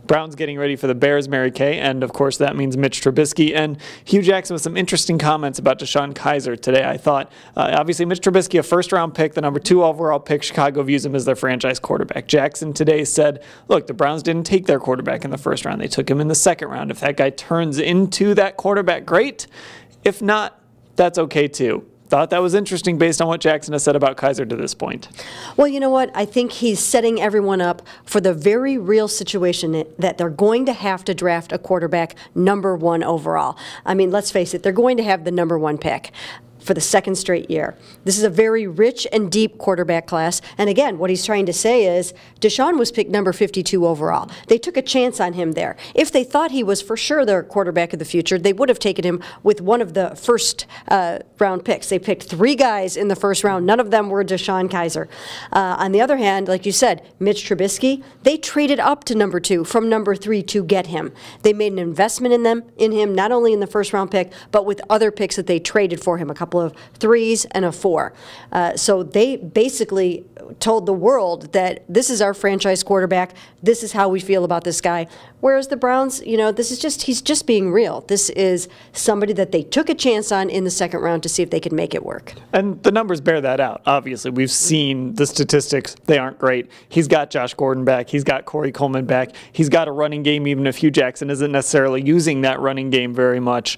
Browns getting ready for the Bears, Mary Kay, and of course that means Mitch Trubisky. And Hue Jackson with some interesting comments about DeShone Kizer today. I thought, obviously Mitch Trubisky, a first-round pick, the number 2 overall pick. Chicago views him as their franchise quarterback. Jackson today said, look, the Browns didn't take their quarterback in the first round. They took him in the second round. If that guy turns into that quarterback, great. If not, that's okay too. Thought that was interesting based on what Jackson has said about Kizer to this point. Well, you know what? I think he's setting everyone up for the very real situation that they're going to have to draft a quarterback number 1 overall. I mean, let's face it, they're going to have the number 1 pick for the second straight year. This is a very rich and deep quarterback class. And again, what he's trying to say is DeShone was picked number 52 overall. They took a chance on him there. If they thought he was for sure their quarterback of the future, they would have taken him with one of the first round picks. They picked 3 guys in the first round. None of them were DeShone Kizer. On the other hand, like you said, Mitch Trubisky, they traded up to number 2 from number 3 to get him. They made an investment in him, not only in the first round pick, but with other picks that they traded for him, a couple of 3s and a 4. So they basically told the world that this is our franchise quarterback. This is how we feel about this guy. Whereas the Browns, you know, this is he's just being real. This is somebody that they took a chance on in the second round to see if they could make it work. And the numbers bear that out. Obviously, we've seen the statistics. They aren't great. He's got Josh Gordon back. He's got Corey Coleman back. He's got a running game, even if Hue Jackson isn't necessarily using that running game very much.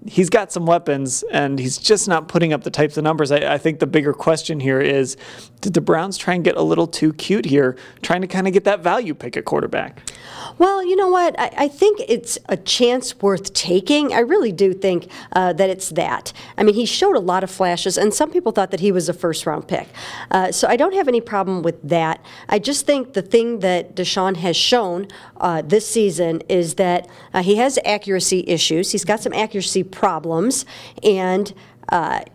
He's got some weapons, and he's just not putting up the types of numbers. I think the bigger question here is, did the Browns try and get a little too cute here, trying to kind of get that value pick at quarterback? Well, you know what? I think it's a chance worth taking. I really do think that it's that. I mean, he showed a lot of flashes, and some people thought that he was a first-round pick. So I don't have any problem with that. I just think the thing that DeShone has shown this season is that he has accuracy issues. He's got some accuracy problems, and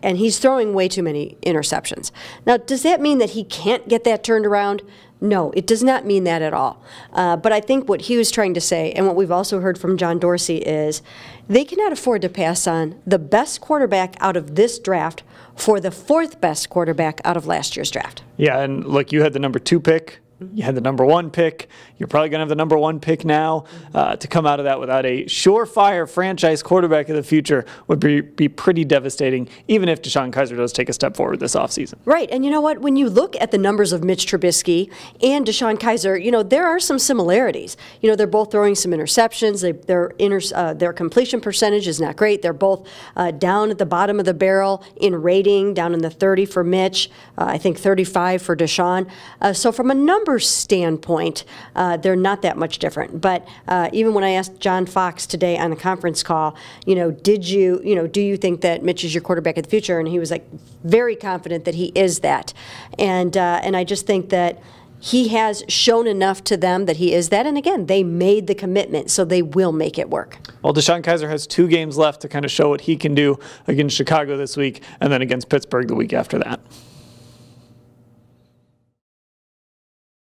he's throwing way too many interceptions. Now, does that mean that he can't get that turned around? No, it does not mean that at all. But I think what Hugh's trying to say, and what we've also heard from John Dorsey, is they cannot afford to pass on the best quarterback out of this draft for the 4th best quarterback out of last year's draft. Yeah, and look, you had the number 2 pick. You had the number 1 pick. You're probably going to have the number 1 pick now. To come out of that without a surefire franchise quarterback of the future would be pretty devastating, even if DeShone Kizer does take a step forward this offseason. Right, and you know what? When you look at the numbers of Mitch Trubisky and DeShone Kizer, you know, there are some similarities. You know, they're both throwing some interceptions. Their completion percentage is not great. They're both down at the bottom of the barrel in rating, down in the 30 for Mitch, I think 35 for DeShone. So from a number standpoint, they're not that much different. But even when I asked John Fox today on a conference call, you know, do you think that Mitch is your quarterback of the future? And he was like very confident that he is that. And I just think that he has shown enough to them that he is that. And again, they made the commitment, so they will make it work. Well, DeShone Kizer has 2 games left to kind of show what he can do against Chicago this week, and then against Pittsburgh the week after that.